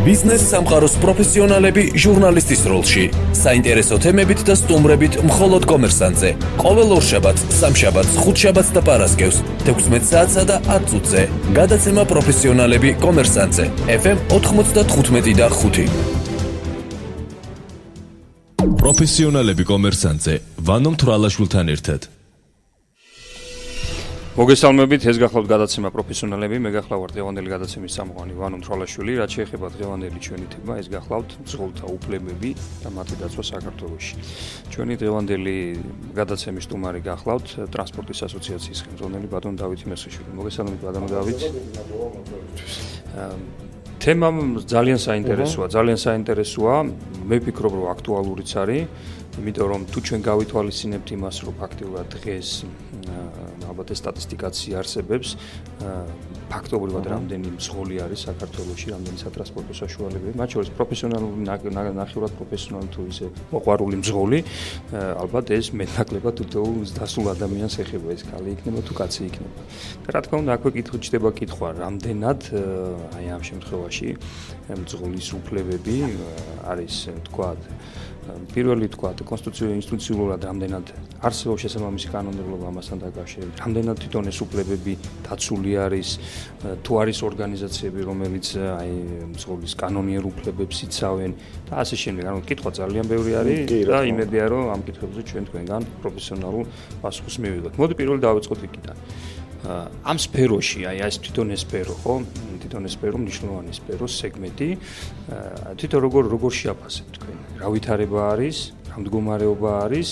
ბიზნეს სამყაროს პროფესიონალები ჟურნალისტის როლში. საინტერესო თემებით და სტუმრებით მხოლოდ კომერსანტზე. ყოველ ორშაბათს, სამშაბათს, ხუთშაბათს და პარასკევს 16 საათსა და 10 წუთზე. გადაცემა პროფესიონალები კომერსანტზე. FM 95 და 5. პროფესიონალები კომერსანტზე. ვანო მთვრალაშვილთან ერთად. მოგესალმებით, ეს გახლავთ გადაცემა პროფესიონალები, მე გახლავართ დღევანდელი გადაცემის წამყვანი ვანო მთვრალაშვილი, რაც შეეხება დღევანდელი ჩვენი თემა, ეს გახლავთ მძღოლთა უფლებები და მათი დაცვა საქართველოში. ჩვენი დღევანდელი გადაცემის სტუმარი გახლავთ ტრანსპორტის ასოციაციის ხელმძღვანელი ბატონო დავით მესხიშვილი. მოგესალმებით ბატონო დავით. თემა ძალიან საინტერესოა, მე ვფიქრობ, რომ აქტუალურიც არის, იმიტომ რომ თუ ჩვენ გავითვალისწინებთ იმას, რომ ფაქტობრივად დღეს ალბათ ეს სტატისტიკაც იარსებებს, ფაქტობრივად რამდენი მძღოლი არის საქართველოში, რამდენი სატრანსპორტო საშუალებები, მათ შორის პროფესიონალური ნახევრად პროფესიონალი თუ ისე მოყვარული მძღოლი, ალბათ ეს მეტნაკლებად თითოეულ დასულ ადამიანს ეხება, ეს ქალი იქნება თუ კაცი იქნება. და რა თქმა უნდა, აქვე ჩდება კითხვა, რამდენად აი ამ შემთხვევაში მძღოლის უფლებები არის, თქვათ, პირველი თქვათ, კონსტიტუციურად რამდენად არსებობს შესაბამისი კანონმდებლობა ამასთან დაკავშირებით, რამდენად თვითონ ეს უფლებები დაცული არის, თუ არის ორგანიზაციები, რომელიც აი მძღოლის კანონიერ უფლებებს იცავენ და ასე შემდეგ. ანუ კითხვა ძალიან ბევრი არის და იმედია, რომ ამ კითხვებზე ჩვენ თქვენგან პროფესიონალურ პასუხს მივიღებთ. მოდი პირველი დავიწყოთ იქიდან. ამ სფეროში, აი ეს თვითონ ეს სფერო, ხო? თვითონ ეს სფერო, მნიშვნელოვანი სფერო, სეგმენტი, თვითონ როგორ შეაფასებთ თქვენ? რა ვითარება არის, რა მდგომარეობა არის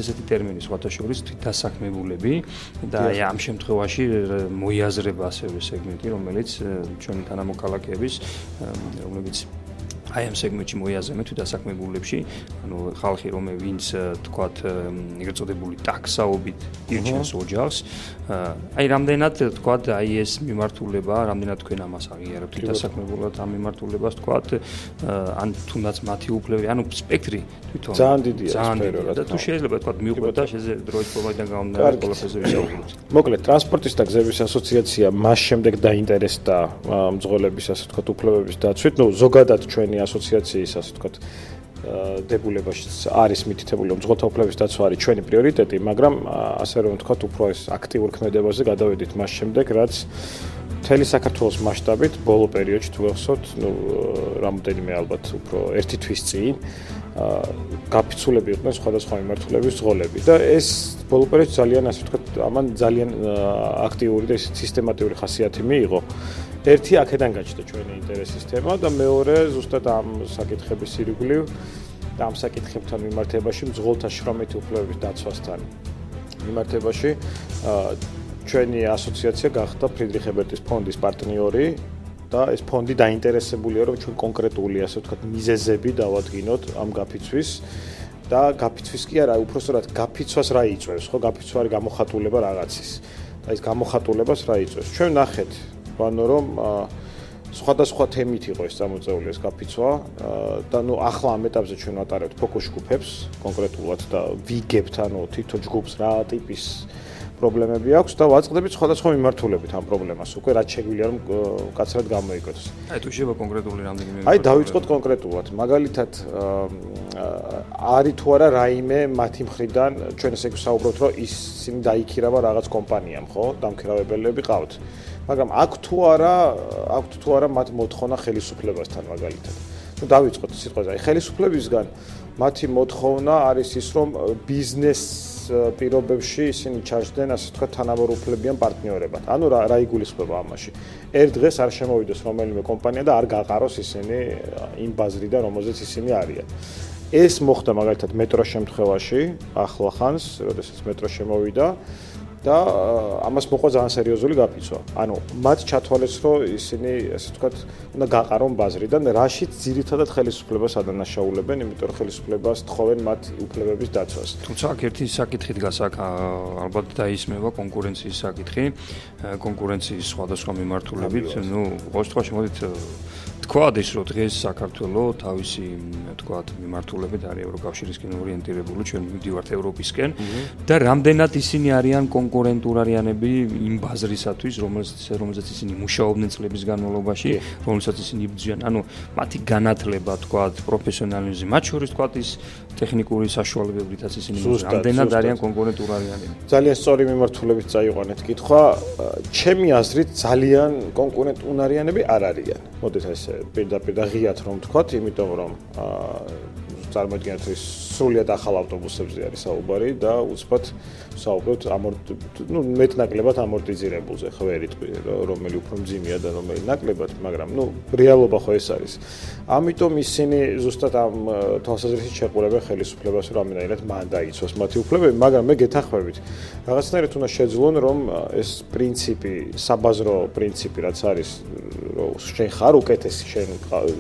ესეთი ტერმინი სხვათა შორის თვითდასაქმებულები და აი ამ შემთხვევაში მოიაზრება ასევე სეგმენტი, რომელიც ჩვენი თანამოქალაქეების, რომლებიც აი ამ სეგმენტში მოიაზრებენ თვითდასაქმებულებში, ანუ ხალხი, ვინც თქვათ ეგრეთ წოდებული ტაქსაობით ირჩევს ოჯახს, აი რამდენად თქვათ აი ეს მიმართულება, რამდენად თქვენ ამას აღიარებთ თვითდასაქმებულად ამ მიმართულებას თქვათ, ან თუნდაც მათი უფლებები, ანუ სპექტრი თვითონ ძალიან დიდია სფერო რა. და თუ შეიძლება თქვათ მივყვეთ და დროით პრობლემიდან გამომდინარე ყველაფერზე ვისაუბროთ. მოკლედ, ტრანსპორტის და გზების ასოციაცია მას შემდეგ დაინტერესდა მძღოლების ასე თქვათ უფლებების დაცვით, ზოგადად ჩვენი ასოციაციის ასე თქვათ დებულებაში არის მითითებული, რომ მძღოლთა უფლებების დაცვა არის ჩვენი პრიორიტეტი, მაგრამ ასე რომ ვთქვათ, უფრო ეს აქტიურ ქმედებაზე გადავედით მას შემდეგ, რაც მთელი საქართველოს მასშტაბით ბოლო პერიოდში თუ გახსოვთ, რამოდენიმე ალბათ უფრო ერთი თვის წინ გაფიცულები იყვნენ სხვადასხვა მიმართულების მძღოლები და ეს ბოლო პერიოდში ძალიან ასე ვთქვათ, ამან ძალიან აქტიური და სისტემატიური ხასიათი მიიღო. ერთი აქედან გაჩნდა ჩვენი ინტერესის თემა და მეორე ზუსტად ამ საკითხების ირგვლივ და ამ საკითხებთან მიმართებაში მძღოლთა შრომითი უფლებების დაცვასთან მიმართებაში ჩვენი ასოციაცია გახდა ფრიდრიხ ებერტის ფონდის პარტნიორი და ეს ფონდი დაინტერესებულია, რომ ჩვენ კონკრეტული ასე ვთქვათ მიზეზები დავადგინოთ ამ გაფიცვის და გაფიცვის კი არა, უпростоრად გაფიცვას რა იწვევს, ხო, გაფიცვა არის გამოხატულება რაღაცის და ეს გამოხატულებას რა იწვევს. ჩვენ ნახეთ ანუ რომ სხვადასხვა თემით იყო ეს წამოწეული ეს გაფიცვა და ახლა ამ ეტაპზე ჩვენ ვატარებთ ფოკუს ჯგუფებს კონკრეტულად და ვიგებთ ანუ თითო ჯგუფს რა ტიპის პრობლემები აქვს და ვაწყდებით სხვადასხვა მიმართულებით ამ პრობლემას უკვე რაც შეგვიძლია რომ კაცრად გამოიგოს. აი თუ შეიძლება კონკრეტული რამდენიმე აი დავიწყოთ კონკრეტულად. მაგალითად არის თუ არა რაიმე მათი მხრიდან ჩვენ ესე ვსაუბრობთ რომ ისინი დაიქირავა რაღაც კომპანიამ, ხო? დამქირავებელები ყავთ. მაგრამ აქვს თუ არა მათ მოთხოვნა ხელისუფლებასთან მაგალითად. დავიწყოთ სიტყვაზე. აი ხელისუფლებისგან მათი მოთხოვნა არის ის რომ ბიზნეს პირობებში ისინი ჩარჯდნენ ასე თქვა თანამორუფლებიან პარტნიორებად. ანუ რა იგულისხმება ამაში? ერთ დღეს არ შემოვიდეს რომელიმე კომპანია და არ გაყაროს ისინი იმ ბაზრიდან რომელზეც ისინი არიან. ეს მოხდა მაგალითად მეტროს შემთხვევაში ახლახანს, როდესაც მეტრო შემოვიდა და ამას მოყვა ძალიან სერიოზული გაფიცვა. ანუ მათ ჩათვალეს, რომ ისინი ასე ვთქვათ, უნდა გაყარონ ბაზრიდან, რაშიც ძირითადად ხელისუფლებას ადანაშაულებენ, იმიტომ რომ ხელისუფლებას თხოვენ მათ უფლებების დაცვას. თუმცა აქ ერთი საკითხი დგას, აქ ალბათ დაისმევა კონკურენციის საკითხი, კონკურენციის სხვადასხვა მიმართულებით, ყოველ შემთხვევაში მოდით თქვათ ის რომ დღეს საქართველოს თავისი თქვათ მიმართულებით არის ევროკავშირისკენ ორიენტირებული, ჩვენ მივდივართ ევროპისკენ და რამდენად ისინი არიან კონკურენტულ არიანები იმ ბაზრისათვის, რომელზეც ისინი მუშაობდნენ წლების განმავლობაში, რომელსაც ისინი იბრძვიან. ანუ მათი განათლება, თქვათ, პროფესიონალიზმი, მათ შორის თქვათ ის ტექნიკური საშუალებებითაც ისინი რამდენად არიან კონკურენტულ არიანები. ძალიან სწორი მიმართულებით წაიყვანეთ კითხვა. ჩემი აზრით ძალიან კონკურენტუნარიანები არ არიან. მოდით ესე პირდაპირ და ღიათ რომ ვთქვათ, იმიტომ რომ წარმოიდგინეთ ის სრულიად ახალ ავტობუსებზე არის საუბარი და უცბად საუბრობთ მეტნაკლებად ამორტიზირებულზე, ხო ვერ იტყვი, რომელი უფრო მძიმეა და რომელი ნაკლებად, მაგრამ რეალობა ხო ეს არის. ამიტომ ისინი ზუსტად ამ თვალსაზრისით შეყურებენ ხელისუფლებას, რომ ამდენად მან დაიცვას მათი უფლებები, მაგრამ მე გეთანხმებით. რაღაცნაირად უნდა შეძლონ, რომ ეს პრინციპი, საბაზრო პრინციპი, რაც არის, რომ შენ ხარ უკეთესი, შენ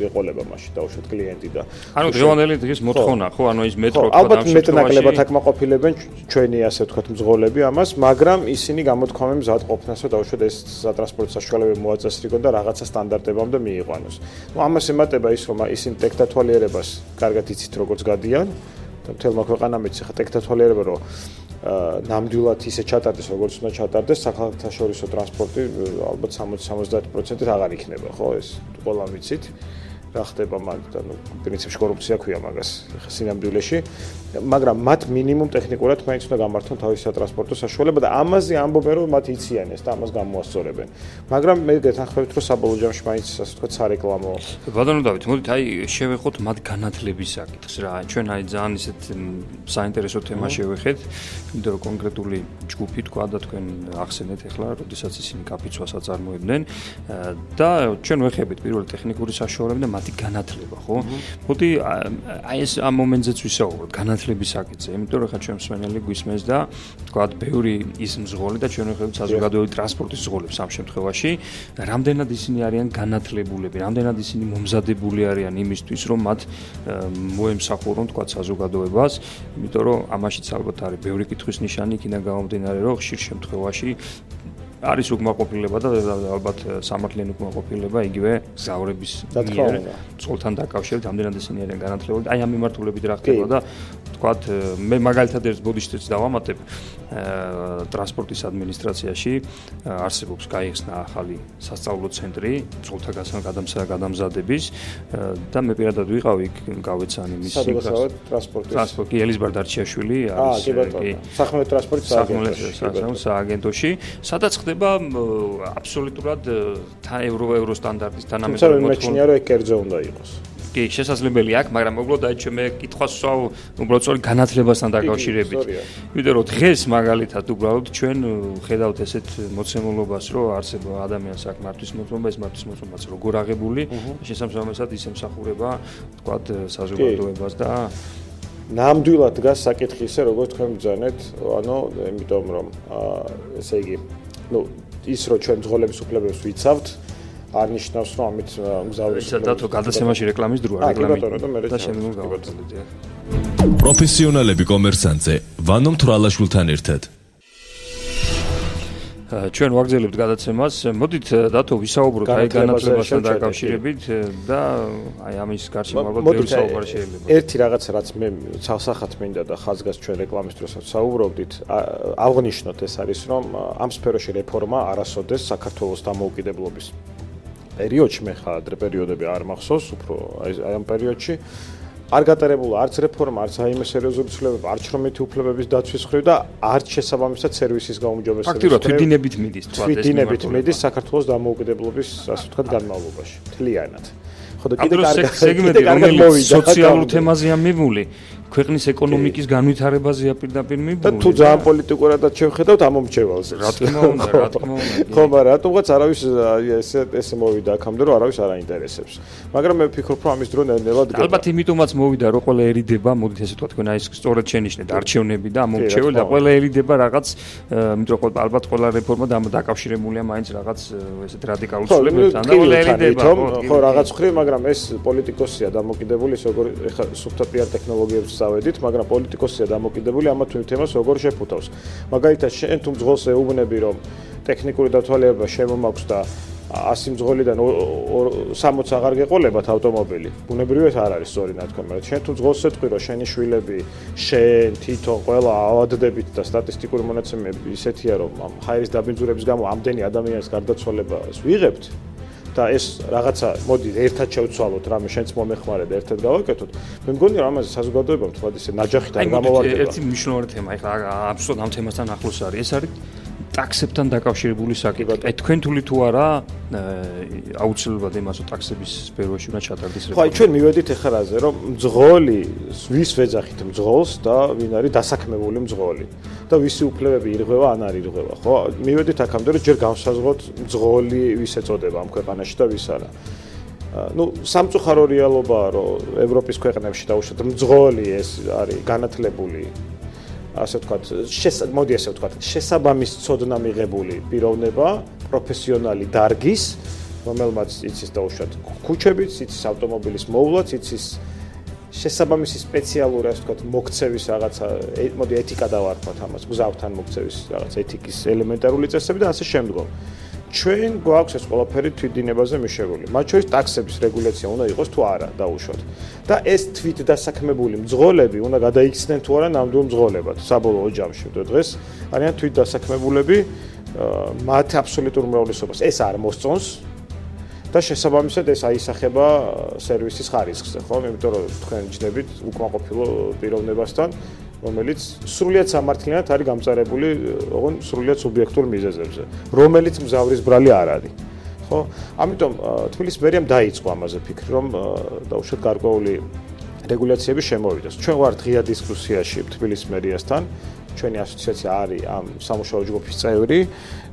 ეყოლება მაშინ დაუშვათ კლიენტი და ანუ დღევანდელი დღის მოთხოვნა, ხო, ანუ ის მეტრო თქვა ალბათ მეტნაკლებად აკმაყოფილებენ ჩვენი ასე ვთქვათ მძღოლები ამას, მაგრამ ისინი გამოთქვამენ მზად ყოფნას, რომ დაუშვათ ეს სატრანსპორტო საშუალებები მოაწესრიგონ და რაღაცა სტანდარტებამდე მიიყვანოს. ამას ემატება ის, რომ ისინი ტექნათვალიერებას კარგად იცით როგორც გადიან და მთელმა ქვეყანამ იცი ხა ტექნათვალიერება რომ ნამდვილად ისე ჩატარდეს, როგორც უნდა ჩატარდეს, საერთაშორისო ტრანსპორტი ალბათ 60-70%-ით აღარ იქნება, ხო, ეს ყველა ვიცით. რა ხდება მაგდან, პრინციპში კორუფცია ქვია მაგას, ხა სინამდვილეში, მაგრამ მათ მინიმუმ ტექნიკურად მაინც უნდა გამართონ თავისი სატრანსპორტო საშუალება და ამაზე ამბობენ, რომ მათ იციან ეს და ამას გამოასწორებენ. მაგრამ მე გეთანხმებით, რომ საბოლოო ჯამში მაინც ასე ვთქვათ სარეკლამო. ბატონო დავით, მოდით აი შევეხოთ მათ განათლების საკითხს რა. ჩვენ აი ძალიან ისეთ საინტერესო თემა შევეხეთ, იმიტომ რომ კონკრეტული ჯგუფი თქვა და თქვენ ახსენეთ ახლა, როდესაც ისინი კაფიცვას აწარმოებდნენ და ჩვენ ვეხებით პირველ ტექნიკური საშუალება და მათი განათლება, ხო? მოდი აი ეს ამ მომენტზეც ვისაუბროთ, განათლების საკითხზე, იმიტომ რომ ხა ჩვენ მსმენელი გვისმენს და თქვათ, ბევრი ის მძღოლი და ჩვენ ვეხებით საზოგადოებრივი ტრანსპორტის მძღოლებს ამ შემთხვევაში, რამდენად ისინი არიან განათლებულები, რამდენად ისინი მომზადებული არიან იმისთვის, რომ მათ მოემსახურონ, თქვათ, საზოგადოებას, იმიტომ რომ ამაშიც ალბათ არის ბევრი კითხვის ნიშანი, იქიდან გამომდინარე, რომ ხშირ შემთხვევაში არის უკმაყოფილება და ალბათ სამართლიანი უკმაყოფილება იგივე გზავრების მიერ წყოლთან დაკავშირებით, ამდენად ისინი არიან განათლებული. აი ამ მიმართულებით რა ხდება და თქვათ, მე მაგალითად ერთ ბოდიშტებს დავამატებ ტრანსპორტის ადმინისტრაციაში არსებობს გაიხსნა ახალი სასწავლო ცენტრი წყოლთა გადამზადების და მე პირადად ვიყავი იქ გავეცანი მისი ტრანსპორტი ელიზბარ დარჩიაშვილი არის სახმელეთო ტრანსპორტის სააგენტოში, სადაც ხდება აბსოლუტურად ევრო სტანდარტის თანამედროვე მოთხოვნა. მეჩნია რომ კერძო უნდა იყოს. კი, შესაძლებელი აქვს, მაგრამ უბრალოდ აი მე კითხვას ვსვავ უბრალოდ სწორი განათლებასთან დაკავშირებით. იმიტომ რომ დღეს მაგალითად უბრალოდ ჩვენ ხედავთ ესეთ მოცემულობას, რომ არსება ადამიანს აქვს მართვის მოწმობა, ეს მართვის მოწმობაც როგორ აღებული, შესაბამისად ის ემსახურება, თქვათ, საზოგადოებას და ნამდვილად დგას საკითხი ისე, როგორც თქვენ ბრძანეთ, ანუ იმიტომ რომ ესე იგი ის რომ ჩვენ მძღოლების უფლებებს ვიცავთ, არ ნიშნავს რომ ამით მგზავრის დათო გადაცემაში რეკლამის დროა, და შემდგომ გავაგრძელებთ. პროფესიონალები კომერსანტზე ვანო მთვრალაშვილთან ერთად. ჩვენ ვაგრძელებთ გადაცემას. მოდით დათო ვისაუბროთ აი განათლებასთან დაკავშირებით და აი ამის გარშემო ალბათ ბევრი საუბარი შეიძლება. ერთი რაღაცა რაც მე ცალსახად მინდა და ხაზგას ჩვენ რეკლამის დროსაც საუბრობდით, აღნიშნოთ ეს არის რომ ამ სფეროში რეფორმა არასოდეს საქართველოს დამოუკიდებლობის პერიოდში მე ხა ადრე პერიოდები არ მახსოვს, უფრო აი ამ პერიოდში არ გატარებულა არც რეფორმა, არც აიმე სერიოზული ცვლილებები, არც შრომითი უფლებების დაცვის მხრივ და არც შესაბამისად სერვისის გაუმჯობესების. ფაქტობრივად თვითდინებით მიდის, თქვა ეს თვითდინებით მიდის საქართველოს დამოუკიდებლობის, ასე ვთქვათ, განმავლობაში. თლიანად. ხო და კიდე კარგად სეგმენტი, რომელიც სოციალურ თემაზეა მიმული, ქვეყნის ეკონომიკის განვითარებაზეა პირდაპირ მიმული. და თუ ძალიან პოლიტიკურადაც შევხედავთ ამ მომრჩევალს. რა თქმა უნდა. ხო, მაგრამ რატომღაც არავის ესე მოვიდა აქამდე, რომ არავის არ აინტერესებს. მაგრამ მე ვფიქრობ, რომ ამის დრო ნელ-ნელა დგება. ალბათ იმიტომაც მოვიდა, რომ ყველა ერიდება, მოდით ესე თქვა თქვენ აი სწორად შენიშნეთ არჩევნები და მომრჩეველი და ყველა ერიდება რაღაც, იმიტომ რომ ალბათ ყველა რეფორმა დაკავშირებულია მაინც რაღაც ესეთ რადიკალურ ცვლილებებთან და ყველა ერიდება. ხო, რაღაც ხრი, მაგრამ ეს პოლიტიკოსია დამოკიდებული, ის როგორ ეხა სუფთა პიარ ტექნოლოგიებს წავედით, მაგრამ პოლიტიკოსია დამოკიდებული ამა თუ იმ თემას როგორ შეფუთავს. მაგალითად, შენ თუ მძღოლს ეუბნები, რომ ტექნიკური დათვალიერება შემომაქვს და 100 მძღოლიდან 60 აღარ გეყოლებათ ავტომობილი. ბუნებრივად არ არის სწორი ნათქვამი, მაგრამ შენ თუ მძღოლს ეთქვი, რომ შენი შვილები, შენ თვითონ ყველა ავადდებით და სტატისტიკური მონაცემები ისეთია, რომ ჰაერის დაბინძურების გამო ამდენი ადამიანის გარდაცვალებას ვიღებთ და ეს რაღაცა მოდი ერთად შევცვალოთ, რამე შენც მომეხმარე და ერთად გავაკეთოთ. მე მგონი რომ ამაზე საზოგადოებამ თქვა ისე ნაჯახით არ გამოვარდება. ერთი მნიშვნელოვანი თემა, ეხლა აბსოლუტურად ამ თემასთან ახლოს არის. ეს არის ტაქსებთან დაკავშირებული საკითხი. თქვენ თვლით თუ არა აუცილებლად იმას რომ ტაქსების სფეროში უნდა ჩატარდეს რეფორმა. ხო, აი ჩვენ მივედით ეხლა რაზე, რომ მძღოლი ვის ვეძახით მძღოლს და ვინ არის დასაქმებული მძღოლი და ვისი უფლებები ირღვევა ან არ ირღვევა, ხო? მივედით აქამდე რომ ჯერ განსაზღვროთ მძღოლი ვის ეწოდება ამ ქვეყანაში და ვის არა. ну სამწუხარო რეალობაა რომ ევროპის ქვეყნებში დაუშვათ მძღოლი ეს არის განათლებული ასე ვთქვათ, მოდი ასე ვთქვათ, შესაბამის ცოდნა მიღებული პიროვნება, პროფესიონალი დარგის, რომელმაც იცის დაუშვათ ქუჩებიც, იცის ავტომობილის მოვლაც, იცის შესაბამისი სპეციალური ასე ვთქვათ მოქცევის რაღაცა, მოდი ეთიკა დავარქვათ ამას, გზავთან მოქცევის რაღაც ეთიკის ელემენტარული წესები და ასე შემდგომ. ჩვენ გვაქვს ეს ყველაფერი თვითდინებაზე მიშებული. მათ შორის ტაქსების რეგულაცია უნდა იყოს თუ არა, დაუშვათ. და ეს თვით დასაქმებული მძღოლები უნდა გადაიქცნენ თუ არა ნამდვილ მძღოლებად, საბოლოო ჯამში დღეს არიან თვით დასაქმებულები, მათ აბსოლუტურ უმრავლესობას ეს არ მოსწონს და შესაბამისად ეს აისახება სერვისის ხარისხზე, ხო? იმიტომ რომ თქვენ ჯდებით უკმაყოფილო პიროვნებასთან, რომელიც სრულიად სამართლიანად არის გამწარებული, ოღონდ სრულიად სუბიექტურ მიზეზებზე, რომელიც მზავრის ბრალი არ არის. ხო? ამიტომ თბილისის მერიამ დაიწყო ამაზე ფიქრი, რომ დაუშვათ გარკვეული რეგულაციები შემოვიდეს. ჩვენ ვართ ღია დისკუსიაში თბილისის მერიასთან, ჩვენი ასოციაცია არის ამ სამუშაო ჯგუფის წევრი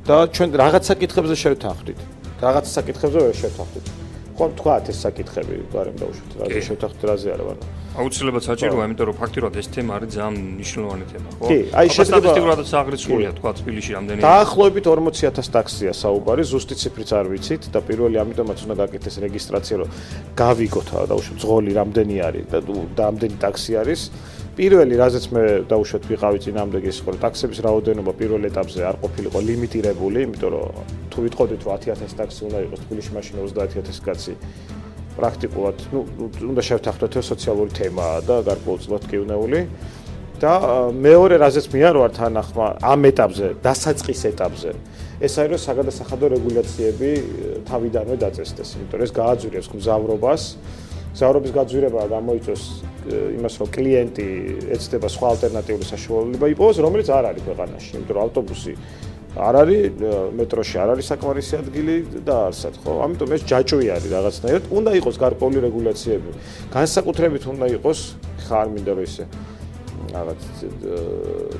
და ჩვენ რაღაც საკითხებზე შევთანხმდით. რაღაც საკითხებზე ვერ შევთანხმდით. ხო, თქვათ ეს საკითხები, გარემ დაუშვათ, რაზე შევთანხმდით, რაზე არა, მაგრამ აუცილებლად საჭიროა, იმიტომ რომ ფაქტიურად ეს თემა არის ძალიან მნიშვნელოვანი თემა, ხო? კი, აი შეიძლება სტატისტიკურადაც აღრიცხულია, თქვა თბილისში რამდენი დაახლოებით 40,000 ტაქსია საუბარი, ზუსტი ციფრიც არ ვიცით და პირველი ამიტომაც უნდა გაკეთდეს რეგისტრაცია, რომ გავიგოთ დაუშვათ მძღოლი რამდენი არის და ამდენი ტაქსი არის. პირველი, რაზეც მე დაუშვათ ვიყავი წინამდე ის ხოლმე ტაქსების რაოდენობა პირველ ეტაპზე არ ყოფილიყო ლიმიტირებული, იმიტომ რომ თუ ვიტყოდით რომ 10,000 ტაქსი უნდა იყოს თბილისში, მაშინ 30,000 კაცი პრაქტიკულად, უნდა შევთანხმდეთ სოციალური თემაა და გარკვეულწილად კივნეული. და მეორე, რაზეც მე არ ვარ თანახმა ამ ეტაპზე, დასაწყის ეტაპზე, ეს არის რომ საგადასახადო რეგულაციები თავიდანვე დაწესდეს, იმიტომ რომ ეს გააძვირებს მგზავრობას. მგზავრობის გაძვირება გამოიწვევს იმას, რომ კლიენტი ეცდება სხვა ალტერნატიული საშუალება იყოს, რომელიც არ არის ქვეყანაში, იმიტომ რომ ავტობუსი არ არის, მეტროში არ არის საკმარისი ადგილი და არსად, ხო? ამიტომ ეს ჯაჭვი არის რაღაცნაირად, უნდა იყოს გარკვეული რეგულაციები. განსაკუთრებით უნდა იყოს, ხა არ მინდა რომ ისე რაღაც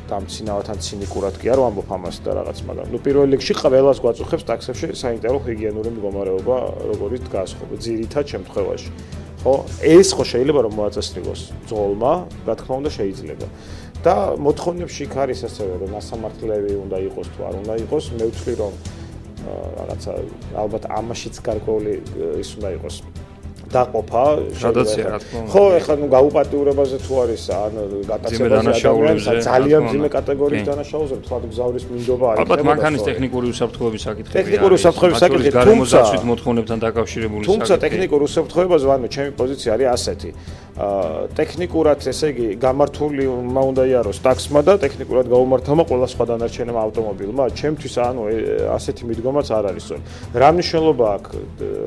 დამცინავად ან ცინიკურად კი არ ვამბობ ამას და რაღაც, მაგრამ პირველ რიგში ყველას გვაწუხებს ტაქსებში საინტერესო ჰიგიენური მდგომარეობა, როგორიც დგას ხო, ძირითად შემთხვევაში. ხო, ეს ხო შეიძლება რომ მოაწესრიგოს მძღოლმა, რა თქმა უნდა შეიძლება. და მოთხოვნებში იქ არის ასევე რომ ასამართლები უნდა იყოს თუ არ უნდა იყოს, მე ვთვლი რომ რაღაცა ალბათ ამაშიც გარკვეული ის უნდა იყოს დაყოფა ხო ეხლა ნუ გაუპატიურებაზე თუ არის ან გატაცებაზე ძალიან მძიმე კატეგორიის დანაშაულზე თქვა გზავრის მინდობა არის ალბათ მანქანის ტექნიკური უსაფრთხოების საკითხები ტექნიკური უსაფრთხოების საკითხი თუმცა მოთხოვნებთან დაკავშირებული საკითხი თუმცა ტექნიკური უსაფრთხოებაზე ანუ ჩემი პოზიცია არის ასეთი ტექნიკურად ესე იგი გამართული უნდა იაროს ტაქსმა და ტექნიკურად გაუმართავმა ყველა სხვა დანარჩენმა ავტომობილმა ჩემთვის ანუ ასეთი მიდგომაც არ არის სწორი რა მნიშვნელობა აქვს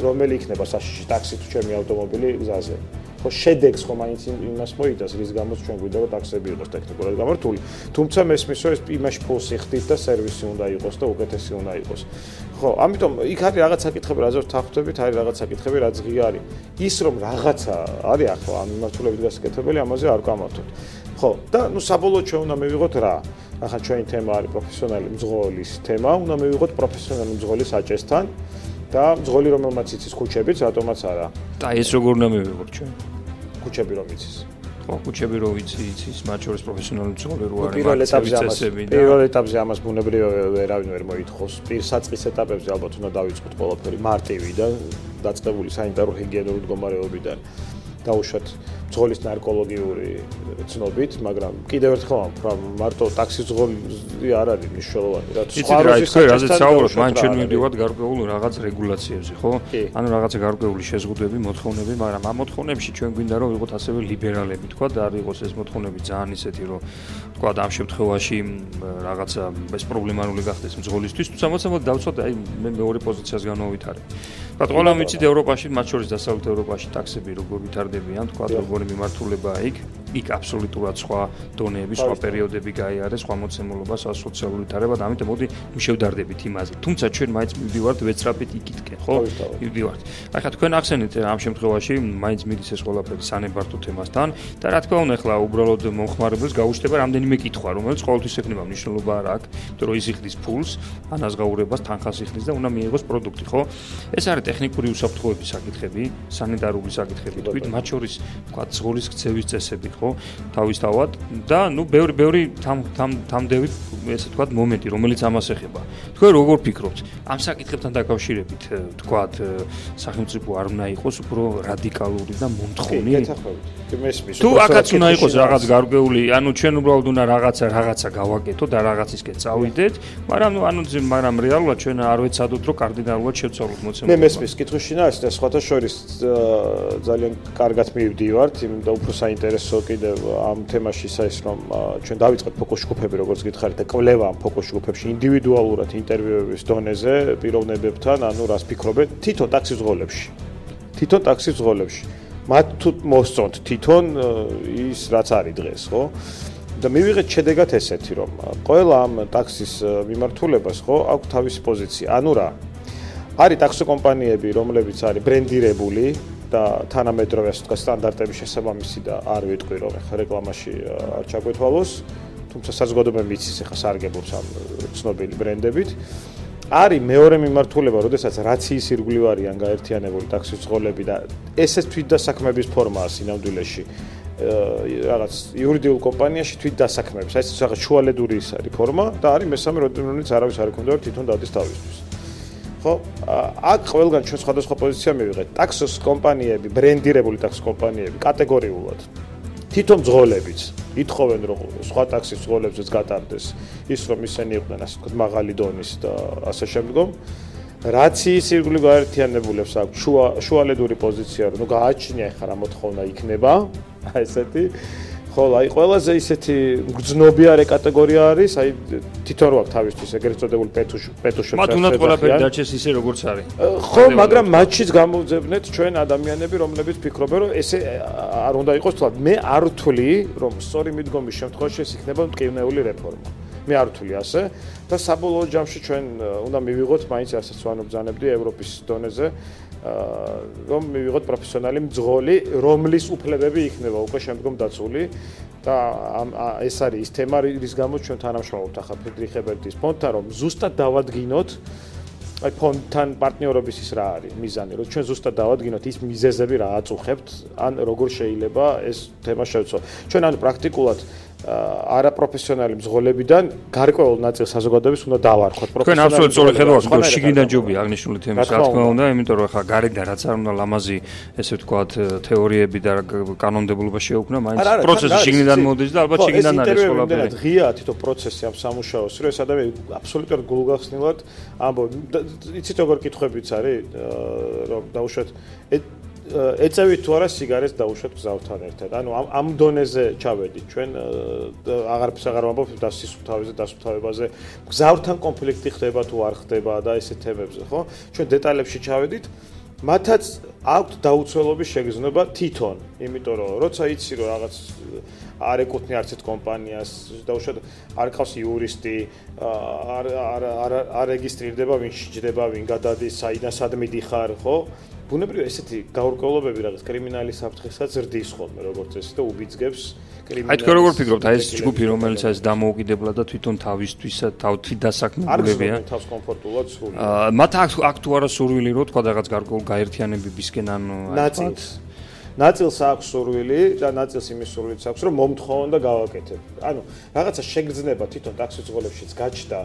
რომელი იქნება საშიში ტაქსი თუ ჩემი ავტომობილი გზაზე ხო შედეგს ხო მაინც იმას მოიტანს რის გამოც ჩვენ გვინდა რომ ტაქსები იყოს ტექნიკურად გამართული თუმცა მესმის რომ ეს იმაში ფულს იხდით და სერვისი უნდა იყოს და უკეთესი უნდა იყოს ხო ამიტომ იქ არის რაღაც საკითხები რაზეც თანხმდებით არის რაღაც საკითხები რაც ღია არის ის რომ რაღაცა არის ახლა ამ მიმართულებით გასაკეთებელი ამაზე არ გამართოთ ხო და ნუ საბოლოოდ ჩვენ უნდა მივიღოთ რა ახლა ჩვენი თემა არის პროფესიონალი მძღოლის თემა უნდა მივიღოთ პროფესიონალი მძღოლის აჭესთან და მძღოლი რომელმაც იცის ქუჩებიც რატომაც არა და ეს როგორ უნდა მივიღოთ ჩვენ ქუჩები რომ იცის ხო ქუჩები რომ იცის მათ შორის პროფესიონალი მძღოლი რო არის პირველ ეტაპზე ამას ბუნებრივია ვერავინ ვერ მოითხოვს პირსაწყის ეტაპებზე ალბათ უნდა დავიწყოთ ყველაფერი მარტივიდან დაწყებული სანიტარულ ჰიგიენური მდგომარეობიდან დაუშვათ ბრძოლის ნარკოლოგიური ცნობით, მაგრამ კიდევ ერთხელ მარტო ტაქსის ბრძოლი არ არის მნიშვნელოვანი, რაც სხვა რაზეც საუბრობთ, მან ჩვენ მივდივართ გარკვეულ რაღაც რეგულაციებზე, ხო? ანუ რაღაცა გარკვეული შეზღუდვები, მოთხოვნები, მაგრამ ამ მოთხოვნებში ჩვენ გვინდა რომ ვიყოთ ასევე ლიბერალები, თქვა და არ იყოს ეს მოთხოვნები ძალიან ისეთი, რომ თქვა ამ შემთხვევაში რაღაცა ბესპრობლემარული გახდეს ბრძოლისთვის, თუმცა მოცემად დავცვათ, აი მე მეორე პოზიციას განვავითარებ. თქვა ყველა ვიცით ევროპაში, მათ შორის დასავლეთ ევროპაში ტაქსები როგორ ვითარდებიან, თქვა როგორი მიმართულებაა იქ აბსოლუტურად სხვა დონეები, სხვა პერიოდები გაიარეს, სხვა მოცემულობა, სხვა სოციალური თარება და ამიტომ მოდი მივშევდარდებით იმაზე. თუმცა ჩვენ მაინც მივდივართ ვეცრაფით იქითკენ, ხო? მივდივართ. აი ხა თქვენ ახსენეთ ამ შემთხვევაში მაინც მიდის ეს ყველაფერი სანებართო თემასთან და რა თქმა უნდა ახლა უბრალოდ მომხმარებელს გაუჩნდება რამდენიმე კითხვა, რომელიც ყოველთვის ექნება მნიშვნელობა არ აქვს, იმიტომ რომ ის იხდის ფულს, ანაზღაურებას, თანხას იხდის და უნდა მიიღოს პროდუქტი, ხო? ეს არის ტექნიკური უსაფრთხოების საკითხები, სანიტარული საკითხები, თქვით, მათ შორის თქვა ზღოლის ქცევის წესები, ხო? თავისთავად და ნუ ბევრი თამდევი ესე თქვა მომენტი, რომელიც ამას ეხება. თქვენ როგორ ფიქრობთ? ამ საკითხებთან დაკავშირებით, თქვა, სახელმწიფო არ უნდა იყოს უფრო რადიკალური და მომთხოვნი? თუ აქაც უნდა იყოს რაღაც გარკვეული, ანუ ჩვენ უბრალოდ უნდა რაღაცა გავაკეთოთ და რაღაცისკენ წავიდეთ, მაგრამ რეალურად ჩვენ არ ვეცადოთ, რომ კარდინალურად შევცვალოთ მოცემულობა. მე მესმის კითხვაში და სხვათა შორის ძალიან კარგად მივდივართ, იმიტომ და უფრო საინტერესო კიდევ ამ თემაში ის რომ ჩვენ დავიწყეთ ფოკუს ჯგუფები, როგორც გითხარით და კვლევა ამ ფოკუს ჯგუფებში ინდივიდუალურად ინტერვიუების დონეზე პიროვნებებთან, ანუ რას ფიქრობენ თვითონ ტაქსის ბრძოლებში. მათ თუ მოსწონთ თვითონ ის რაც არის დღეს, ხო? და მივიღეთ შედეგად ესეთი, რომ ყველა ამ ტაქსის მიმართულებას, ხო, აქვს თავისი პოზიცია. ანუ რა? არის ტაქსი კომპანიები, რომლებიც არის ბრენდირებული და თანამედროვე ასე ვთქვათ სტანდარტების შესაბამისი და არ ვიტყვი რომ ახლა რეკლამაში არ ჩაგვეთვალოს, თუმცა საზოგადოება მიცის ახლა სარგებლობს ამ ცნობილი ბრენდებით. არის მეორე მიმართულება, როდესაც რაციის ირგვლივ არიან გაერთიანებული ტაქსის ბრძოლები და ესეც თვითდასაქმების ფორმაა სინამდვილეში. რაღაც იურიდიულ კომპანიაში თვითდასაქმების, აი ეს რაღაც შუალედური ის არის ფორმა და არის მესამე, რომელიც არავის არ ექონდა რომ თვითონ დადის თავისთვის. ხო, აქ ყველგან ჩვენ სხვადასხვა პოზიცია მივიღეთ. ტაქსის კომპანიები, ბრენდირებული ტაქსის კომპანიები კატეგორიულად თვითონ ბრძოლებიც ითხოვენ რომ სხვა ტაქსის ბრძოლებზეც გატარდეს ის რომ ისინი იყვნენ ასე ვთქვათ მაღალი დონის და ასე შემდგომ. რაციის ირგვლივ გაერთიანებულებს აქვს შუალედური პოზიცია, რომ გააჩნია ახლა რა მოთხოვნა იქნება, აი ესეთი. ხო, აი ყველაზე ისეთი გრძნობიარე კატეგორია არის, აი თვითონ რო აქვს თავისთვის ეგრეთ წოდებული პეტუშები. მათ უნდა ყველაფერი დაჩეს ისე როგორც არის. ხო, მაგრამ მათშიც გამოვძებნეთ ჩვენ ადამიანები, რომლებიც ფიქრობენ, რომ ესე არ უნდა იყოს თვალ. მე არ ვთვლი, რომ სწორი მიდგომის შემთხვევაში ეს იქნება მტკივნეული რეფორმა. მე არ ვთვლი ასე და საბოლოო ჯამში ჩვენ უნდა მივიღოთ მაინც რასაც ვანობძანებდი ევროპის დონეზე, რომ მივიღოთ პროფესიონალი მძღოლი, რომლის უფლებები იქნება უკვე შემდგომ დაცული და ეს არის ის თემა, რის გამოც ჩვენ თანამშრომლობთ ახლა ფრიდრიხ ებერტის ფონდთან, რომ ზუსტად დავადგინოთ აი ფონდთან პარტნიორობის ის რა არის მიზანი, რომ ჩვენ ზუსტად დავადგინოთ ის მიზეზები რა აწუხებთ, ან როგორ შეიძლება ეს თემა შევცვალოთ. ჩვენ ანუ პრაქტიკულად არაპროფესიონალი მძღოლებიდან გარკვეულ ნაწილს საზოგადოების უნდა დავარქვათ პროფესიონალი. თქვენ აბსოლუტურად სწორი ხედავთ, რომ შიგნიდან ჯობია აღნიშნული თემის, რა თქმა უნდა, იმიტომ რომ ახლა გარედან რაც არ უნდა ლამაზი, ესე ვთქვათ, თეორიები და კანონმდებლობა შეუქმნა, მაინც პროცესი შიგნიდან მოდის და ალბათ შიგნიდან არის ყველაფერი. ეს ღია თვითონ პროცესი ამ სამუშაოს, რომ ეს ადამიანი აბსოლუტურად გულგახსნილად ამბობ. იცით როგორ კითხვებიც არის, რომ დაუშვათ ეწევით თუ არა სიგარეტს დაუშვათ გზავთან ერთად. ანუ ამ დონეზე ჩავედით ჩვენ აღარაფერს აღარ ვამბობ დასუფთავებაზე. გზავთან კონფლიქტი ხდება თუ არ ხდება და ესეთ თემებზე, ხო? ჩვენ დეტალებში ჩავედით. მათაც აქვთ დაუცველობის შეგრძნება თვითონ, იმიტომ რომ როცა იცი რომ რაღაც არ ეკუთვნი არც ერთ კომპანიას, დაუშვათ არ ყავს იურისტი, არ რეგისტრირდება, ვინ შეჯდება, ვინ გადადის, საიდან სად მიდიხარ, ხო? ბუნებრივია ესეთი გაურკვევლობები რაღაც კრიმინალის საფრთხესაც ზრდის ხოლმე როგორც ეს და უბიძგებს კრიმინალს. აი თქვენ როგორ ფიქრობთ, აი ეს ჯგუფი რომელიც არის დამოუკიდებლად და თვითონ თავისთვის თვითდასაქმებულებია. არ თავს კომფორტულად სრული. მათ აქ თუ არა სურვილი რო თქვა რაღაც გარკვეულ გაერთიანებებისკენ ანუ ნაწილს აქვს სურვილი და ნაწილს იმის სურვილიც აქვს რომ მომთხოვონ და გავაკეთებ. ანუ რაღაცა შეგრძნება თვითონ ტაქსის ძღოლებშიც გაჩნდა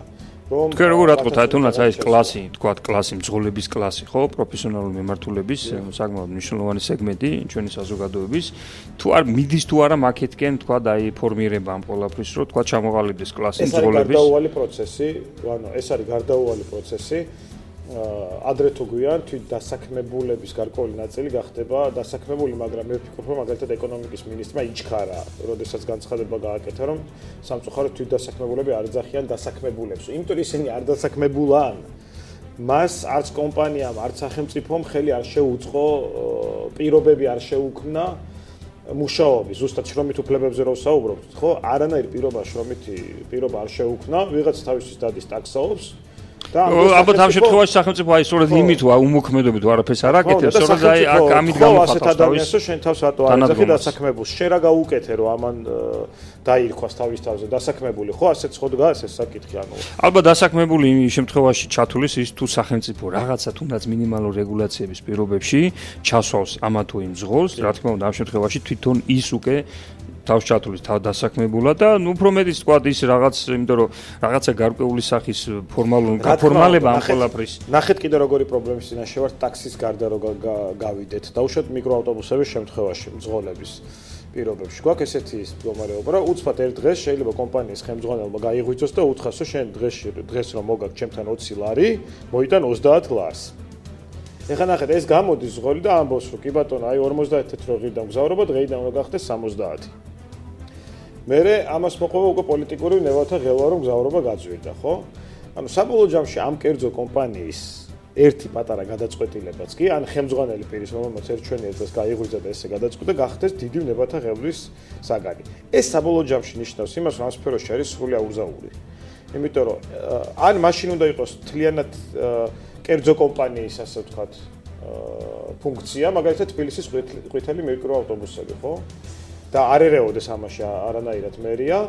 რომ თქვენ როგორ ატყობთ, აი თუნდაც აი ეს კლასი, თქვათ კლასი, მძღოლების კლასი, ხო, პროფესიონალური მემართულების საკმაოდ მნიშვნელოვანი სეგმენტი ჩვენი საზოგადოების, თუ არ მიდის თუ არა მაკეთკენ, თქვათ აი ფორმირება ამ ყველაფრის, რომ თქვათ ჩამოყალიბდეს კლასი მძღოლების. ეს არის გარდაუვალი პროცესი, ანუ ეს არის გარდაუვალი პროცესი. ადრე თუ გვიან თვით დასაქმებულების გარკვეული ნაწილი გახდება დასაქმებული, მაგრამ მე ვფიქრობ, რომ მაგალითად ეკონომიკის მინისტრმა იჩქარა, როდესაც განცხადება გააკეთა, რომ სამწუხაროდ თვით დასაქმებულები არ ეძახიან დასაქმებულებს. იმიტომ რომ ისინი არ დასაქმებულან, მას არც კომპანიამ, არც სახელმწიფომ ხელი არ შეუწყო, პირობები არ შეუქმნა მუშაობის, ზუსტად შრომით უფლებებზე რო ვსაუბრობთ, ხო? არანაირ პირობა არ შეუქმნა, ვიღაც თავისთვის დადის ტაქსაობს. ალბათ ამ შემთხვევაში სახელმწიფო აი სწორედ იმით უმოქმედებით არაფერს არ აკეთებს, სწორედ აი აქ ამით გამოხატავს თავის შენ თავს რატო არ ეძახი დასაქმებულს, შენ რა გაუკეთე რომ ამან დაირქვას თავის თავზე დასაქმებული, ხო ასეც ხო დგას ეს საკითხი, ანუ ალბათ დასაქმებული იმ შემთხვევაში ჩათulis ის თუ სახელმწიფო რაღაცა თუნდაც მინიმალურ რეგულაციების პირობებში ჩასვავს ამა თუ იმ მძღოლს, რა თქმა უნდა ამ შემთხვევაში თვითონ ის უკვე თავს ჩათulis დასაქმებულად და ნუ უფრო მეტიც თქვა ის რაღაც, იმიტომ რომ რაღაცა გარკვეული სახის ფორმალება ამ ყველაფრის. ნახეთ კიდე როგორი პრობლემის წინაშე ვართ ტაქსის გარდა რო გავიდეთ. დაუშვათ მიკროავტობუსების შემთხვევაში მძღოლების პირობებში. გვაქვს ესეთი მდგომარეობა, რომ უცბად ერთ დღეს შეიძლება კომპანიის ხელმძღვანელმა გაიღვიძოს და უთხრას, რომ შენ დღეს რომ მოგაქვს ჩემთან 20 ლარი, მოიტან 30 ლარს. ეხლა ნახეთ, ეს გამოდის ზღოლი და ამბობს, რომ კი ბატონო, აი 50 რო ღირდა მგზავრობა, დღეიდან უნდა გახდეს 70. მერე ამას მოყვება უკვე პოლიტიკური ნევათა ღელვა, რომ მგზავრობა გაძვირდა, ხო? ანუ საბოლოო ჯამში ამ კერძო კომპანიის ერთი პატარა გადაწყვეტილებაც კი, ან ხელმძღვანელი პირის, რომელმაც ერთჩვენი ერთას გაიღვიძა და ესე გადაწყვიტა, გახდეს დიდი ნებათა ღელვის საგანი. ეს საბოლოო ჯამში ნიშნავს იმას, რომ ამ სფეროში არის სრული აუზაური. იმიტომ რომ ან მაშინ უნდა იყოს თლიანად კერძო კომპანიის, ასე ვთქვათ, ფუნქცია, მაგალითად თბილისის ყვითელი მიკროავტობუსები, ხო? და არ ერეოდეს ამაში არანაირად მერია,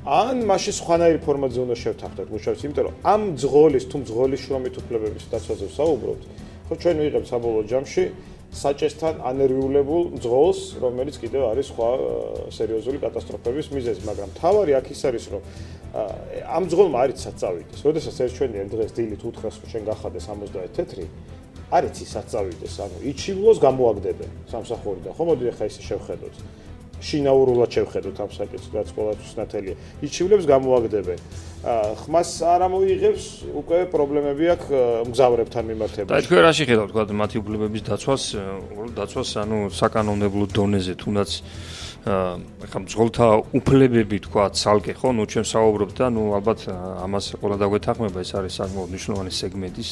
ან მაშინ სხვანაირი ფორმატზე უნდა შევთანხმდეთ მუშაობს, იმიტომ რომ ამ მძღოლის თუ მძღოლის შრომით უფლებების დაცვაზე ვსაუბრობთ, ხო ჩვენ ვიღებთ საბოლოო ჯამში საჭესთან ანერვიულებულ მძღოლს, რომელიც კიდევ არის სხვა სერიოზული კატასტროფების მიზეზი, მაგრამ თავარი აქ ის არის, რომ ამ მძღოლმა არ იცის საწავიდეს. როდესაც ერთჩვენი ერთ დღეს დილით უთხრას, რომ შენ გახადეს 70 თეთრი, არ იცის საწავიდეს, ანუ იჩივლოს გამოაგდებენ სამსახურიდან. ხო, მოდი ახლა ისე შევხედოთ. შინაურულად შევხედოთ ამ საკითხს, რაც ყოველთვის ნათელია. იჩივლებს გამოაგდებენ. ხმას არ ამოიღებს, უკვე პრობლემები აქვს მგზავრებთან მიმართებაში. და თქვენ რაში ხედავთ, თქვა მათი უფლებების დაცვას, ანუ საკანონმდებლო დონეზე, თუნდაც ახლა მძღოლთა უფლებები თქვა ცალკე, ხო, ნუ ჩვენ საუბრობთ და ნუ ალბათ ამას ყველა დაგვეთანხმება, ეს არის საკმაოდ მნიშვნელოვანი სეგმენტის,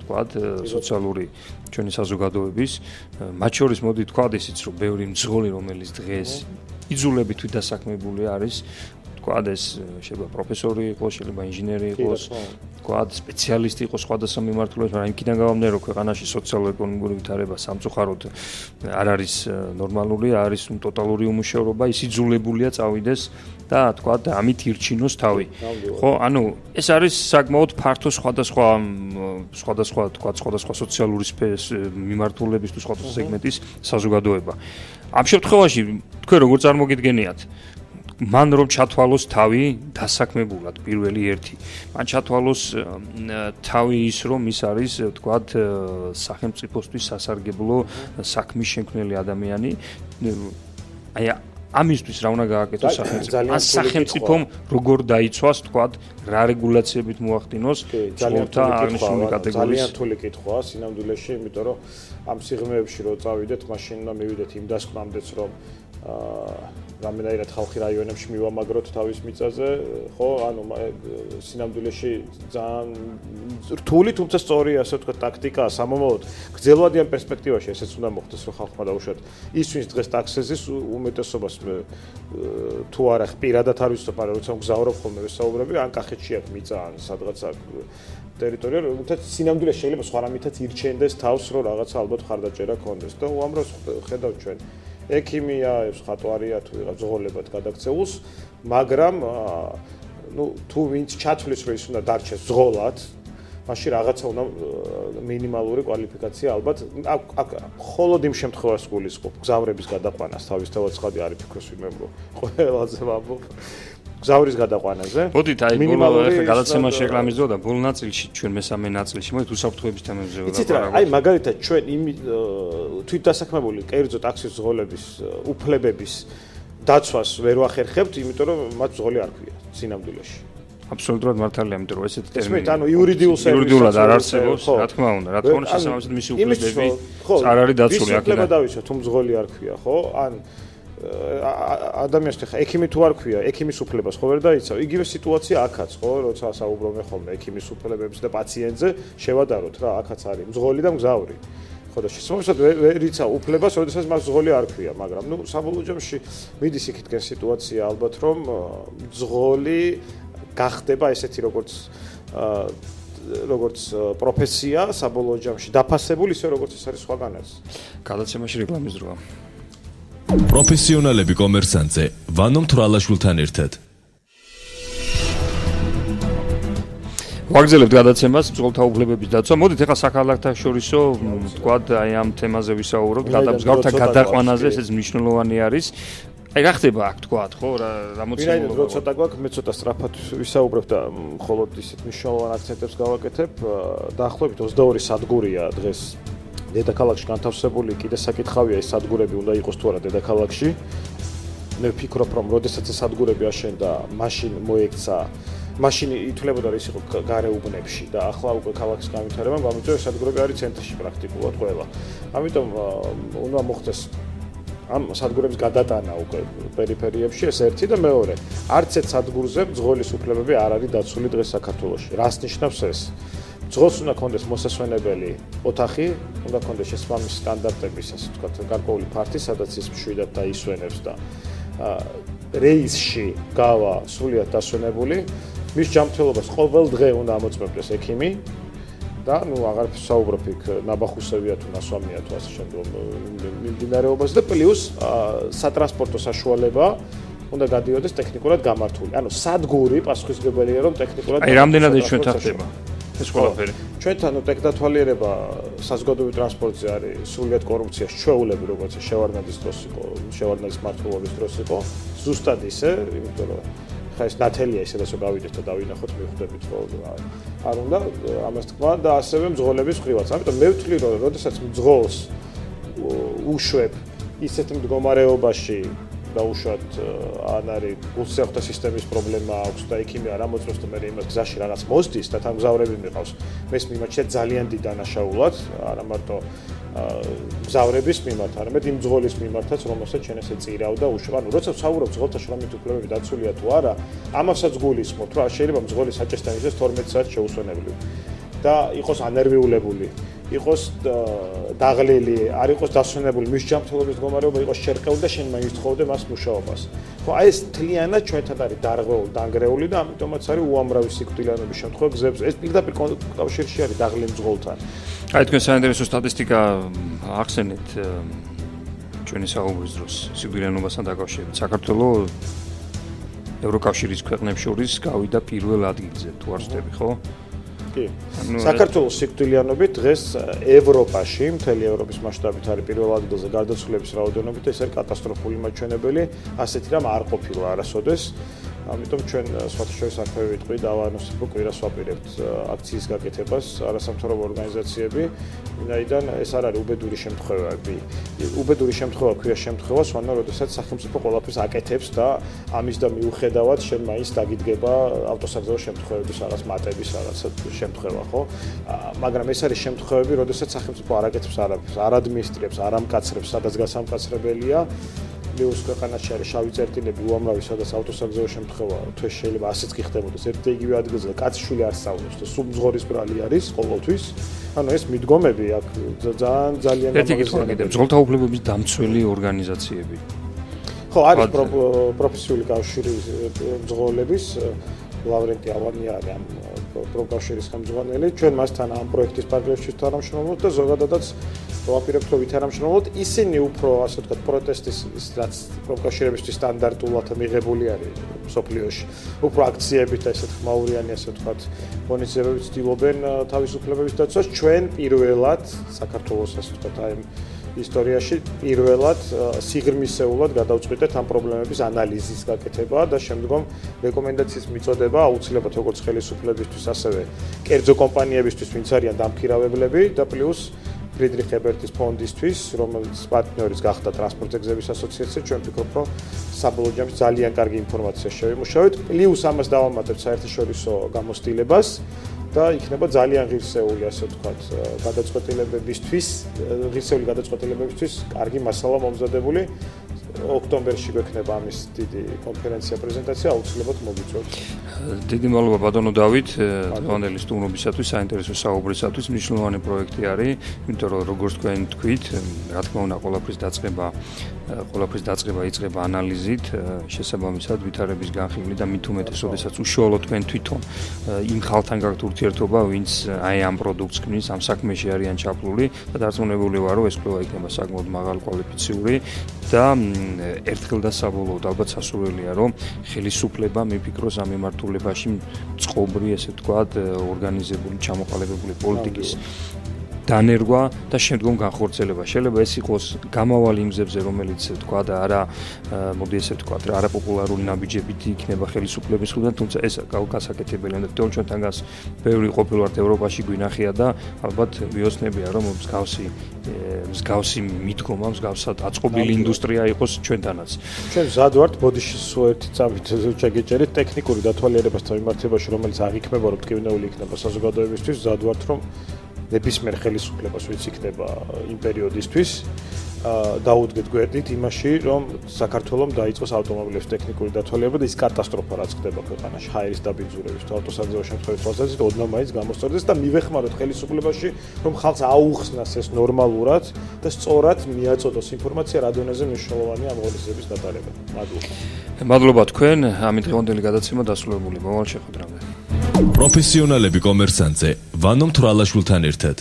თქვა სოციალური ჩვენი საზოგადოების, მათ შორის მოდი თქვა ისიც, რომ ბევრი მძღოლი, რომელიც დღეს იძულებით დასაქმებული არის, თქვა ეს შეიძლება პროფესორი იყოს, შეიძლება ინჟინერი იყოს, თქვა სპეციალისტი იყოს სხვადასხვა მიმართულებით, მაგრამ იქიდან გამომდინარე, რომ ქვეყანაში სოციალურ-ეკონომიკური ვითარება სამწუხაროდ არ არის ნორმალური, არის ტოტალური უმუშევრობა, ის იძულებულია წავიდეს და თქვა ამით ირჩინოს თავი. ხო, ანუ ეს არის საკმაოდ ფართო სხვადასხვა სოციალური სფეროს მიმართულების თუ სხვადასხვა სეგმენტის საზოგადოება. ამ შემთხვევაში თქვენ როგორ წარმოგიდგენიათ? მან რომ ჩათვალოს თავი დასაქმებულად პირველი ერთი. მან ჩათვალოს თავი ის რომ ის არის თქვათ სახელმწიფოსთვის სასარგებლო საქმის შემქმნელი ადამიანი. აი ამისთვის რა უნდა გააკეთოს სახელმწიფომ? ან სახელმწიფომ როგორ დაიცვას თქვათ რა რეგულაციებით მოახდინოს მძღოლთა აღნიშნული კატეგორიის? ძალიან რთული კითხვაა სინამდვილეში, იმიტომ რომ ამ სიღრმეებში რო წავიდეთ, მაშინ უნდა მივიდეთ იმ დასკვნამდეც, რომ რამდენადაც ხალხი რაიონებში მივამაგროთ თავის მიწაზე, ხო, ანუ სინამდვილეში ძალიან რთული, თუმცა სწორი, ასე ვთქვათ, ტაქტიკაა სამომავლოდ. გრძელვადიან პერსპექტივაში ესეც უნდა მოხდეს, რომ ხალხმა დაუშვათ ის, ვინც დღეს ტაქსეზის უმეტესობას თუ არა პირადად არ ვიცნობ, მაგრამ როცა მგზავრობ ხოლმე ვესაუბრები, ან კახეთში აქვს მიწა, ან სადღაც აქვს ტერიტორია, რომელთაც სინამდვილეში შეიძლება სხვა რამითაც ირჩენდეს თავს, რომ რაღაცა ალბათ ხარდაჭერა ქონდეს და უამროს ხედავთ ჩვენ. ექიმია, ხატვარია თუ ვიღაც ზღოლებად გადაქცეულს, მაგრამ ნუ თუ ვინც ჩათვლის, რომ ის უნდა დარჩეს ზღოლად, მაშინ რაღაცა უნდა მინიმალური კვალიფიკაცია ალბათ აქ მხოლოდ იმ შემთხვევას გულისხმობ, გზავრების გადაყვანას თავისთავად ცხადი არ იფიქროს ვინმე, რომ ყველაზე ვამბობ გზავრის გადაყვანაზე. მოდით აი ბოლო ახლა გადაცემა შეკლამის დრო და ბოლო ნაწილში ჩვენ მესამე ნაწილში მოდით უსაფრთხოების თემებზე ვილაპარაკოთ. აი მაგალითად ჩვენ თვითდასაქმებული კერძო ტაქსის მძღოლების უფლებების დაცვას ვერ ვახერხებთ, იმიტომ რომ მათ მძღოლი არ ქვია სინამდვილეში. აბსოლუტურად მართალია, იმიტომ რომ ესეთი ტერმინი ესმით, ანუ იურიდიულად არ არსებობს, რა თქმა უნდა, შესაბამისად მისი უფლებები არ არის დაცული აქ. უფლება დავიცვა, თუ მძღოლი არ ქვია, ხო? ან ადამიანს ხა ექიმი თუ არ ქვია, ექიმის უფლებას ხო ვერ დაიცავ? იგივე სიტუაცია აქაც, ხო? როცა საუბრობენ ხოლმე ექიმის უფლებებზე და პაციენტზე, შევადაროთ რა, აქაც არის მძღოლი და მგზავრი. ხო და შესაბამისად ვერ იცავ უფლებას, როდესაც მას მძღოლი არ ქვია, მაგრამ ნუ საბოლოო ჯამში მიდის იქითკენ სიტუაცია ალბათ, რომ მძღოლი გახდება ესეთი როგორც პროფესია საბოლოო ჯამში დაფასებული ისე როგორც ეს არის სხვაგანაც. გადაცემაში რეკლამის დროა. პროფესიონალები კომერსანტზე ვანო მთვრალაშვილთან ერთად. ვაგრძელებთ გადაცემას მძღოლთა უფლებების დაცვა. მოდით ახლა საქალაქთაშორისო თქვა აი ამ თემაზე ვისაუბროთ, გადამსგავთა გადაყვანაზე, ესეც მნიშვნელოვანი არის. აი რა ხდება აქ თქვათ, ხო? რა მოცემულობა? ვინაიდან ცოტა გვაქვს, მე ცოტა სწრაფად ვისაუბრებ და მხოლოდ ისეთ მნიშვნელოვან აქცენტებს გავაკეთებ. დაახლოებით 22 სადგურია დღეს დედაქალაქში განთავსებული, კიდე საკითხავია ეს სადგურები უნდა იყოს თუ არა დედაქალაქში. მე ვფიქრობ, რომ როდესაც ეს სადგურები აშენდა, მაშინ მოექცა მაშინ ითვლებოდა რომ ის იყო გარეუბნებში და ახლა უკვე ქალაქის განვითარებამ გამოიწვია ეს სადგურები არის ცენტრში პრაქტიკულად ყველა. ამიტომ უნდა მოხდეს ამ სადგურების გადატანა უკვე პერიფერიებში ეს ერთი და მეორე. არც ერთ სადგურზე მძღოლის უფლებები არ არის დაცული დღეს საქართველოში. რას ნიშნავს ეს? მძღოლს უნდა კონდეს მოსასვენებელი ოთახი, უნდა კონდეს შესაბამისი სტანდარტების, ასე ვთქვათ, გარკვეული ფართი, სადაც ის მშვიდად დაისვენებს და რეისში გავა სრულიად დასვენებული. მის ჯანმრთელობას ყოველ დღე უნდა ამოწმებდეს ექიმი და ნუ აღარ საუბრობ იქ ნაბახუსებია თუ ნასვამია თუ ასე შემდგომ მიმდინარეობაზე და პლუს სატრანსპორტო საშუალება უნდა გადიოდეს ტექნიკურად გამართული. ანუ სადგური პასუხისმგებელია რომ ტექნიკურად აი რამდენად ჩვენ თანხდება ეს ყველაფერი. ჩვენთან ტექნათვალიერება საზოგადოებრივ ტრანსპორტზე არის სრულიად კორუფციაში ჩვეულები, როგორც შევარდნაძის დროს იყო, შევარდნაძის მმართველობის დროს იყო, ზუსტად ისე, იმიტომ რომ ხა ეს ნათელია ისედაც რომ გავიდეთ და დავინახოთ მივხვდებით ხო არ უნდა ამას თქვა და ასევე მძღოლების ხრივაც. ამიტომ მე ვთვლი რომ როდესაც მძღოლს უშვებ ისეთ მდგომარეობაში და უშუალოდ ან არის გულსიახთა სისტემის პრობლემა აქვს და ექიმი არ ამოწმებს და მე იმას გზაში რაღაც მოსდის და თან მგზავრები მიყავს. მე მიმართ ძალიან დიდ დანაშაულად, არა მარტო მგზავრების მიმართ, არამედ იმ მძღოლის მიმართაც, რომელსაც ჩვენ ესე წირავ და უშვებ. ანუ როცა ვსაუბრობ მძღოლთა შრომით უფლებები დაცულია თუ არა, ამასაც გულისხმობ, რომ შეიძლება მძღოლი საჭესთან ისეს 12 საათს შეუსვენებლი და იყოს ანერვიულებული, იყოს დაღლილი, არ იყოს დასვენებული, მის ჯანმრთელობის მდგომარეობა იყოს შერყეული და შენ მაინც თხოვდე მას მუშაობას. ხო, აი ეს თლიანად ჩვენთან არის დარღვეული, დანგრეული და ამიტომაც არის უამრავი სიკვდილიანობის შემთხვევა გზებზე. ეს პირდაპირ კავშირში არის დაღლილი მძღოლთან. აი თქვენ საინტერესო სტატისტიკა ახსენეთ ჩვენი საუბრის დროს სიკვდილიანობასთან დაკავშირებით. საქართველოს ევროკავშირის ქვეყნებს შორის გავიდა პირველ ადგილზე, თუ არ ვცდები, ხო? საქართველოს სიკვდილიანობით დღეს ევროპაში, მთელი ევროპის მასშტაბით არის პირველ ადგილზე გარდაცვლილების რაოდენობით, ეს არის კატასტროფული მაჩვენებელი, ასეთი რამ არ ყოფილა არასოდეს. ამიტომ ჩვენ სხვათაშორის აქვე ვიტყვი და ავანონსებო კვირას ვაპირებთ აქციის გაკეთებას არასამთავრობო ორგანიზაციები, ვინაიდან ეს არ არის უბედური შემთხვევები. უბედური შემთხვევა ქვია შემთხვევას, ანუ როდესაც სახელმწიფო ყველაფერს აკეთებს და ამის და მიუხედავად შენ მაინც დაგიდგება ავტოსაგზაო შემთხვევების რაღაც მატების რაღაც შემთხვევა, ხო? მაგრამ ეს არის შემთხვევები, როდესაც სახელმწიფო არ აკეთებს არაფერს, არ ადმინისტრირებს, არ ამკაცრებს, სადაც გასამკაცრებელია. მეუს ქვეყანაში არის შავი წერტილები უამრავი, სადაც ავტოსაგზაო შემთხვევა თუ შეიძლება ასეც კი ხდებოდეს ერთ და იგივე ადგილზე და კაცშვილი არ სწავლობს და სულ მძღოლის ბრალი არის ყოველთვის. ანუ ეს მიდგომები აქ ძალიან დამახასიათებელია. მძღოლთა უფლებების დამცველი ორგანიზაციები. ხო, არის პროფესიული კავშირი მძღოლების ლავრენტი ავანია არის ამ პროფკავშირის ხელმძღვანელი. ჩვენ მასთან ამ პროექტის პარალელში თანამშრომლობთ და ზოგადადაც ვაპირებთ რომ ვითანამშრომლოთ. ისინი უფრო ასე ვთქვათ პროტესტის რაც პროფკავშირებისთვის სტანდარტულად მიღებული არის სოფლიოში. უფრო აქციებით და ესეთ ხმაურიანი ასე ვთქვათ მონიციპალიტეტები ცდილობენ თავისუფლებების დაცვას. ჩვენ პირველად საქართველოს ასე ვთქვათ აი ისტორიაში პირველად სიღრმისეულად გადავწყვიტეთ ამ პრობლემების ანალიზის გაკეთება და შემდგომ რეკომენდაციის მიწოდება აუცილებლად როგორც ხელისუფლებისთვის, ასევე კერძო კომპანიებისთვის, ვინც არიან დამქირავებლები და პლუს ფრიდრიხ ებერტის ფონდისთვის, რომელიც პარტნიორის გახდა ტრანსპორტზე გზების ასოციაცია, ჩვენ ვფიქრობ, რომ საბოლოო ჯამში ძალიან კარგი ინფორმაცია შევიმუშავეთ. პლუს ამას დავამატებთ საერთაშორისო გამოცდილებას და იქნება ძალიან ღირსეული, ასე ვთქვათ, გადაწყვეტილებებისთვის, ღირსეული გადაწყვეტილებებისთვის კარგი მასალა მომზადებული. ოქტომბერში გვექნება ამის დიდი კონფერენცია, პრეზენტაცია, აუცილებლად მოგიწევთ. დიდი მადლობა ბატონო დავით, დღევანდელი სტუმრობისათვის, საინტერესო საუბრისათვის. მნიშვნელოვანი პროექტი არის, იმიტომ რომ როგორც თქვენ თქვით, რა თქმა უნდა, ყველაფრის დაწყება იწყება ანალიზით, შესაბამისად ვითარების განხილვი და მით უმეტეს, როდესაც უშუალოდ თქვენ თვითონ იმ ხალხთან გაქვთ ურთიერთობა, ვინც აი ამ პროდუქტს ქმნის, ამ საქმეში არიან ჩაფლული და დარწმუნებული ვარ, რომ ეს კვლევა იქნება საკმაოდ მაღალკვალიფიციური და ერთხელ და საბოლოოდ ალბათ სასურველია, რომ ხელისუფლება მიფიქროს ამ მიმართულებაში წყობრი, ესე ვთქვათ, ორგანიზებული, ჩამოყალიბებული პოლიტიკის დანერგვა და შემდგომ განხორციელება. შეიძლება ეს იყოს გამავალი იმ გზებზე, რომელიც თქვა და მოდი ესე ვთქვათ, არაპოპულარული ნაბიჯებით იქნება ხელისუფლების მხრიდან, თუმცა ეს გასაკეთებელია და თვითონ ჩვენთან გას ბევრი ყოფილვართ ევროპაში გვინახია და ალბათ ვიოცნებია, რომ მსგავსი მიდგომა, მსგავსად აწყობილი ინდუსტრია იყოს ჩვენთანაც. ჩვენ მზად ვართ ბოდიშის ერთი წამით შეგეჭერით ტექნიკური დათვალიერებასთან მიმართებაში, რომელიც აღიქმება, რომ ტკივნეული იქნება საზოგადოებისთვის, მზად ვართ, რომ ნებისმიერ ხელისუფლებას ვინც იქნება იმ პერიოდისთვის დაუდგეთ გვერდით იმაში, რომ საქართველოს დაიწყოს ავტომობილების ტექნიკური დათვალიერება და ის კატასტროფა, რაც ხდება ქვეყანაში, ჰაერის დაბინძურების თუ ავტოსაგზაო შემთხვევების თვალსაზრისით, ოდნავ მაინც გამოსწორდეს და მივეხმაროთ ხელისუფლებაში, რომ ხალხს აუხსნას ეს ნორმალურად და სწორად მიაწოდოს ინფორმაცია, რა დონეზე მნიშვნელოვანია ამ ღონისძიების დატარება. მადლობა. მადლობა თქვენ, ამით დღევანდელი გადაცემა დასრულებული. მომავალ შეხვედრამდე. პროფესიონალები კომერსანტზე ვანო მთვრალაშვილთან ერთად